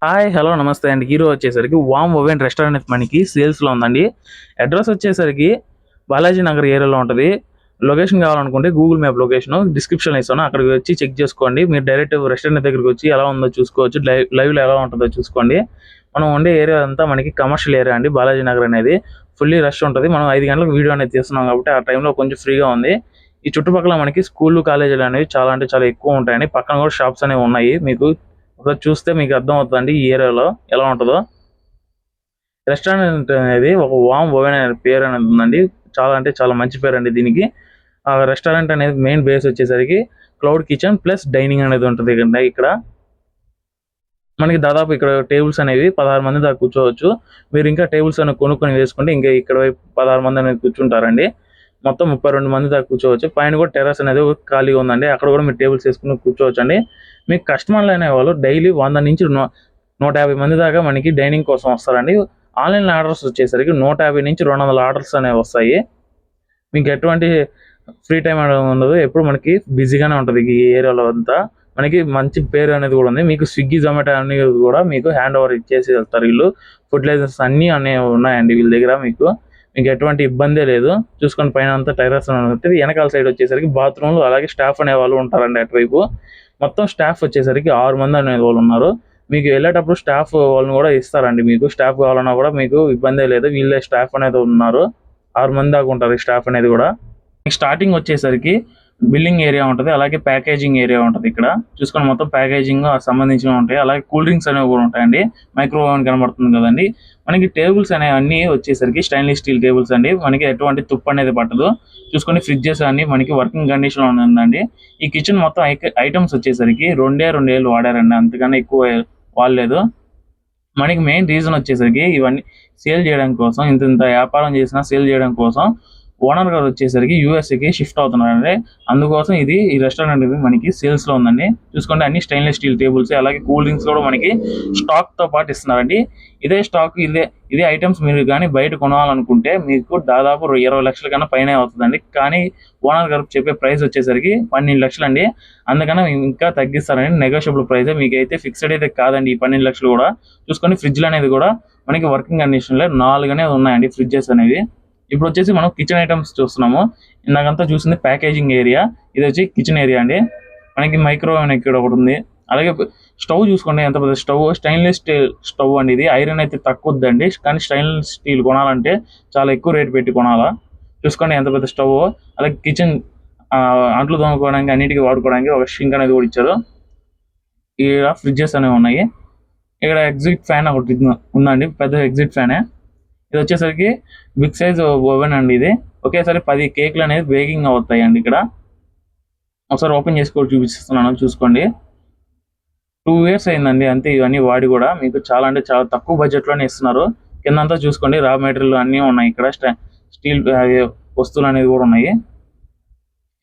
Hi hello నమస్తే అండి. Hero వచ్చేసరికి వామ్ ఓవెన్ రెస్టారెంట్ మనకి సేల్స్లో ఉందండి. అడ్రస్ వచ్చేసరికి బాలాజీ నగర్ ఏరియాలో ఉంటుంది. లొకేషన్ కావాలనుకుంటే గూగుల్ మ్యాప్ లొకేషన్ డిస్క్రిప్షన్ ఇస్తాను, అక్కడికి వచ్చి చెక్ చేసుకోండి. మీరు డైరెక్ట్ రెస్టారెంట్ దగ్గరికి వచ్చి ఎలా ఉందో చూసుకోవచ్చు, లైవ్లో ఎలా ఉంటుందో చూసుకోండి. మనం ఉండే ఏరియా అంతా మనకి కమర్షియల్ ఏరియా అండి. బాలాజీ నగర్ అనేది ఫుల్లీ రష్ ఉంటుంది. మనం 5 గంటలకు వీడియో అనేది తీస్తున్నాం కాబట్టి ఆ టైంలో కొంచెం ఫ్రీగా ఉంది. ఈ చుట్టుపక్కల మనకి స్కూళ్ళు కాలేజీలు అనేవి చాలా అంటే చాలా ఎక్కువ ఉంటాయండి. పక్కన కూడా షాప్స్ అనేవి ఉన్నాయి. మీకు ఒకసారి చూస్తే మీకు అర్థం అవుతుందండి ఈ ఏరియాలో ఎలా ఉంటుందో. రెస్టారెంట్ అనేది ఒక వామ్ ఓవెన్ అనే పేరు అనేది ఉందండి. చాలా అంటే చాలా మంచి పేరు అండి దీనికి. ఆ రెస్టారెంట్ అనేది మెయిన్ బేస్ వచ్చేసరికి క్లౌడ్ కిచెన్ ప్లస్ డైనింగ్ అనేది ఉంటుంది ఇక్కడ. మనకి దాదాపు ఇక్కడ టేబుల్స్ అనేవి 16 మంది దాకా కూర్చోవచ్చు. మీరు ఇంకా టేబుల్స్ అనేవి కొనుక్కొని వేసుకుంటే ఇంకా ఇక్కడ 16 మంది అనేది కూర్చుంటారండి. మొత్తం 32 మంది దాకా కూర్చోవచ్చు. పైన కూడా టెర్రస్ అనేది ఖాళీగా ఉందండి, అక్కడ కూడా మీరు టేబుల్స్ వేసుకుని కూర్చోవచ్చు అండి. మీకు కస్టమర్లు అనేవాళ్ళు డైలీ 100 నుంచి 150 మంది దాకా మనకి డైనింగ్ కోసం వస్తారండి. ఆన్లైన్ ఆర్డర్స్ వచ్చేసరికి 150 నుంచి 200 ఆర్డర్స్ అనేవి వస్తాయి. మీకు ఎటువంటి ఫ్రీ టైం అనేది ఉండదు, ఎప్పుడు మనకి బిజీగానే ఉంటుంది ఈ ఏరియాలో అంతా. మనకి మంచి పేరు అనేది కూడా ఉంది. మీకు స్విగ్గీ జొమాటో అన్ని కూడా మీకు హ్యాండ్ ఓవర్ ఇచ్చేసి వెళ్తారు వీళ్ళు. ఫుడ్ లైసెన్స్ అన్నీ ఉన్నాయండి వీళ్ళ దగ్గర. మీకు ఎటువంటి ఇబ్బందే లేదు. చూసుకొని పైన అంతా టెర్రస్ ఉంటుంది. వెనకాల సైడ్ వచ్చేసరికి బాత్రూమ్లు, అలాగే స్టాఫ్ అనే వాళ్ళు ఉంటారండి అటువైపు. మొత్తం స్టాఫ్ వచ్చేసరికి 6 మంది అనే వాళ్ళు ఉన్నారు. మీకు వెళ్ళేటప్పుడు స్టాఫ్ వాళ్ళని కూడా ఇస్తారండి. మీకు స్టాఫ్ కావాలన్నా కూడా మీకు ఇబ్బందే లేదు, వీళ్ళే స్టాఫ్ అనేది ఉన్నారు. 6 మంది దాకా ఉంటారు ఈ స్టాఫ్ అనేది కూడా. స్టార్టింగ్ వచ్చేసరికి బిల్లింగ్ ఏరియా ఉంటుంది, అలాగే ప్యాకేజింగ్ ఏరియా ఉంటుంది. ఇక్కడ చూసుకొని మొత్తం ప్యాకేజింగ్ సంబంధించినవి ఉంటాయి. అలాగే కూల్ డ్రింక్స్ అనేవి కూడా ఉంటాయండి. మైక్రో ఓవెన్ కనబడుతుంది కదండి. మనకి టేబుల్స్ అనేవి అన్నీ వచ్చేసరికి స్టెయిన్లెస్ స్టీల్ టేబుల్స్ అండి. మనకి ఎటువంటి తుప్పు అనేది పట్టదు. చూసుకొని ఫ్రిడ్జెస్ అన్ని మనకి వర్కింగ్ కండిషన్ లో ఉందండి. ఈ కిచెన్ మొత్తం ఐటమ్స్ వచ్చేసరికి 2 ఏళ్ళు వాడారండి, అంతకన్నా ఎక్కువ వాడలేదు. మనకి మెయిన్ రీజన్ వచ్చేసరికి ఇవన్నీ సేల్ చేయడం కోసం, ఇంత వ్యాపారం చేసినా సేల్ చేయడం కోసం ఓనర్ గారు వచ్చేసరికి యూఎస్ఏకి షిఫ్ట్ అవుతున్నారండి. అందుకోసం ఈ రెస్టారెంట్ అనేది మనకి సేల్స్ లో ఉందండి. చూసుకోండి అన్ని స్టెయిన్లెస్ స్టీల్ టేబుల్స్, అలాగే కూల్ డ్రింక్స్ కూడా మనకి స్టాక్ తో పాటు ఇస్తున్నారండి. ఇదే స్టాక్ ఇదే ఐటమ్స్ మీరు కానీ బయట కొనాలనుకుంటే మీకు దాదాపు 20 లక్షల కన్నా పైన అవుతుందండి. కానీ ఓనర్ గారు చెప్పే ప్రైస్ వచ్చేసరికి 12 లక్షలు అండి. అందుకని ఇంకా తగ్గిస్తారండి. నెగోషియబుల్ ప్రైస్, మీకైతే ఫిక్స్డ్ అయితే కాదండి ఈ 12 లక్షలు కూడా. చూసుకొని ఫ్రిడ్జ్లు అనేది కూడా మనకి వర్కింగ్ కండిషన్ లో 4 అనేది ఉన్నాయండి ఫ్రిడ్జెస్ అనేవి. ఇప్పుడు వచ్చేసి మనం కిచెన్ ఐటమ్స్ చూస్తున్నాము. ఇందాకంతా చూసింది ప్యాకేజింగ్ ఏరియా, ఇది వచ్చి కిచెన్ ఏరియా అండి. మనకి మైక్రో ఓవెన్ ఇక్కడ ఒకటి ఉంది. అలాగే స్టవ్ చూసుకోండి, ఎంత పెద్ద స్టవ్, స్టెయిన్లెస్ స్టీల్ స్టవ్ అండి. ఇది ఐరన్ అయితే తక్కువ వద్దండి, కానీ స్టెయిన్లెస్ స్టీల్ కొనాలంటే చాలా ఎక్కువ రేటు పెట్టి కొనాలా. చూసుకోండి ఎంత పెద్ద స్టవ్. అలాగే కిచెన్ అంట్లు తోముకోవడానికి అన్నిటికీ వాడుకోవడానికి ఒక షింక్ అనేది కూడా ఇచ్చారు. ఇక్కడ ఫ్రిడ్జెస్ అనేవి ఉన్నాయి. ఇక్కడ ఎగ్జిట్ ఫ్యాన్ ఒకటి ఉందండి, పెద్ద ఎగ్జిట్ ఫ్యానే. ఇది వచ్చేసరికి బిగ్ సైజ్ ఓవెన్ అండి. ఇది ఒకేసారి 10 కేక్లు అనేది బేకింగ్ అవుతాయి అండి. ఇక్కడ ఒకసారి ఓపెన్ చేసుకో చూపిస్తున్నాను, చూసుకోండి. 2 years అయిందండి అంతే ఇవన్నీ వాడి కూడా. మీకు చాలా అంటే చాలా తక్కువ బడ్జెట్లోనే ఇస్తున్నారు. కిందంతా చూసుకోండి, రా మెటీరియల్ అన్నీ ఉన్నాయి ఇక్కడ. స్టీల్ వస్తువులు అనేది కూడా ఉన్నాయి.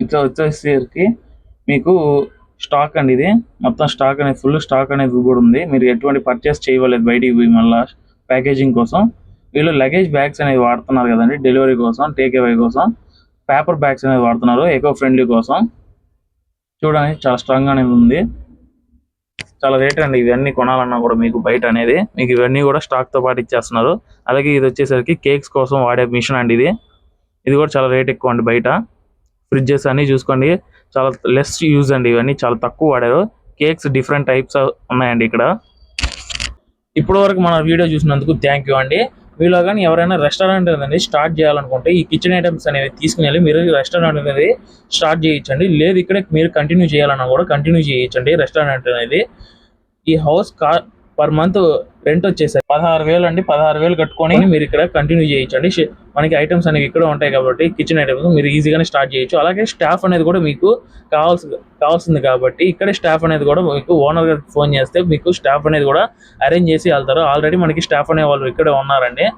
ఇక్కడ వచ్చేసరికి మీకు స్టాక్ అండి, ఇది మొత్తం స్టాక్ అనేది ఫుల్ స్టాక్ అనేది కూడా ఉంది. మీరు ఎటువంటి పర్చేస్ చేయలేదు బయటికి పోయి మళ్ళీ ప్యాకేజింగ్ కోసం. వీళ్ళు లగేజ్ బ్యాగ్స్ అనేవి వాడుతున్నారు కదండి, డెలివరీ కోసం, టేక్ అవే కోసం. పేపర్ బ్యాగ్స్ అనేది వాడుతున్నారు ఎకో ఫ్రెండ్లీ కోసం. చూడండి చాలా స్ట్రాంగ్ అనేది ఉంది. చాలా రేట్ అండి ఇవన్నీ కొనాలన్నా కూడా మీకు బయట అనేది. మీకు ఇవన్నీ కూడా స్టాక్ తో పాటు ఇచ్చేస్తున్నారు. అలాగే ఇది వచ్చేసరికి కేక్స్ కోసం వాడే మిషన్ అండి. ఇది కూడా చాలా రేట్ ఎక్కువ అండి బయట. ఫ్రిడ్జెస్ అన్ని చూసుకోండి, చాలా లెస్ యూజ్ అండి, ఇవన్నీ చాలా తక్కువ వాడారు. కేక్స్ డిఫరెంట్ టైప్స్ ఉన్నాయండి ఇక్కడ. ఇప్పటి వరకు మన వీడియో చూసినందుకు థ్యాంక్ యూ అండి. మీలో కానీ ఎవరైనా రెస్టారెంట్ అనేది స్టార్ట్ చేయాలనుకుంటే ఈ కిచెన్ ఐటమ్స్ అనేవి తీసుకుని వెళ్ళి మీరు రెస్టారెంట్ అనేది స్టార్ట్ చేయొచ్చండి. లేదు ఇక్కడ మీరు కంటిన్యూ చేయాలన్నా కూడా కంటిన్యూ చేయొచ్చండి రెస్టారెంట్ అనేది. ఈ హౌస్ పర్ మంత్ రెంట్ వచ్చేసరికి 16,000 అండి. 16,000 కట్టుకొని మీరు ఇక్కడ కంటిన్యూ చేయొచ్చండి. మనకి ఐటమ్స్ అనేవి ఇక్కడ ఉంటాయి కాబట్టి కిచెన్ ఐటమ్స్ మీరు ఈజీగానే స్టార్ట్ చేయొచ్చు. అలాగే స్టాఫ్ అనేది కూడా మీకు కావాల్సింది కాబట్టి ఇక్కడే స్టాఫ్ అనేది కూడా మీకు ఓనర్ గారికి ఫోన్ చేస్తే మీకు స్టాఫ్ అనేది కూడా అరేంజ్ చేసి వెళ్తారు. ఆల్రెడీ మనకి స్టాఫ్ అనే వాళ్ళు ఇక్కడే ఉన్నారండి.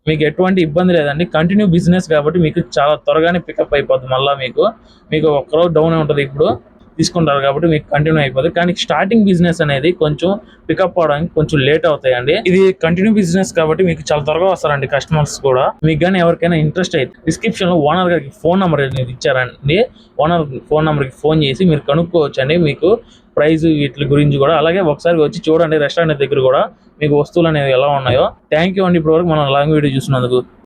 మీకు ఎటువంటి ఇబ్బంది లేదండి. కంటిన్యూ బిజినెస్ కాబట్టి మీకు చాలా త్వరగానే పికప్ అయిపోద్ది. మళ్ళీ మీకు ఒక్కరోజు డౌన్ ఉంటుంది, ఇప్పుడు తీసుకుంటారు కాబట్టి మీకు కంటిన్యూ అయిపోతుంది. కానీ స్టార్టింగ్ బిజినెస్ అనేది కొంచెం పికప్ అవడానికి కొంచెం లేట్ అవుతాయండి. ఇది కంటిన్యూ బిజినెస్ కాబట్టి మీకు చాలా త్వరగా వస్తారండి కస్టమర్స్ కూడా. మీకు కానీ ఎవరికైనా ఇంట్రెస్ట్ అయితే డిస్క్రిప్షన్ లో ఓనర్ గారికి ఫోన్ నెంబర్ అనేది ఇచ్చారండి. ఓనర్ ఫోన్ నెంబర్కి ఫోన్ చేసి మీరు కనుక్కోవచ్చు అండి. మీకు ప్రైస్ వీటి గురించి కూడా, అలాగే ఒకసారి వచ్చి చూడండి రెస్టారెంట్ దగ్గర కూడా మీకు వస్తువులు అనేవి ఎలా ఉన్నాయో. థ్యాంక్ యూ అండి ఇప్పటివరకు మనం లాంగ్ వీడియో చూసినందుకు.